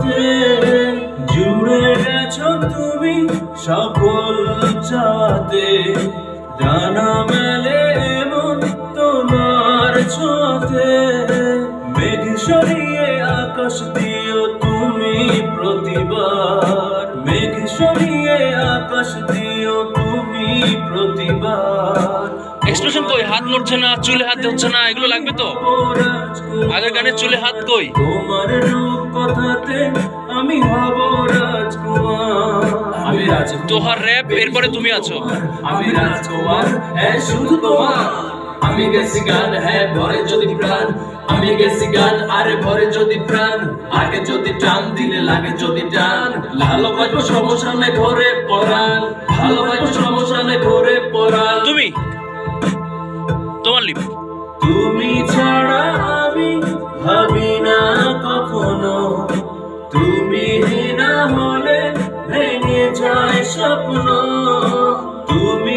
সাথে জুড়ে গেছো তুমি সকল চাঁদে, ডানা মেলে এমন তোমার ছোঁয়াতে। মেঘ সরিয়ে আকাশ দিও তুমি প্রতিবার, মেঘ সরিয়ে আকাশ দিও তুমি প্রতিবার। এক্সপ্রেশন কই? হাত নড়ছে না, চুলে হাত হচ্ছে না, এগুলো লাগবে তো? আগের গানের চুলে হাত কই? তোমার রূপ কথাতে আমি হব রাজকুমার। আমি রাজকুমার, তোহার র‍্যাপ, এরপরে তুমি আছো। আমি রাজকুমার, হ্যাঁ শুধু তোমার। আমি গেছি গান, হ্যাঁ ভরে যদি প্রাণ। আমি গেছি গান, আরে ভরে যদি প্রাণ। আগে যদি টান দিলে লাগে যদি টান। ভালোবাসবো সমসানে ঘরে পরাণ, ভালোবাসবো সমসানে ঘরে পরাণ। তুমি, তোমার লিপ। তুমি ছাড়া আমি ভাবি না কখনো, তুমি না হলে ভেঙে যায় স্বপ্ন। তুমি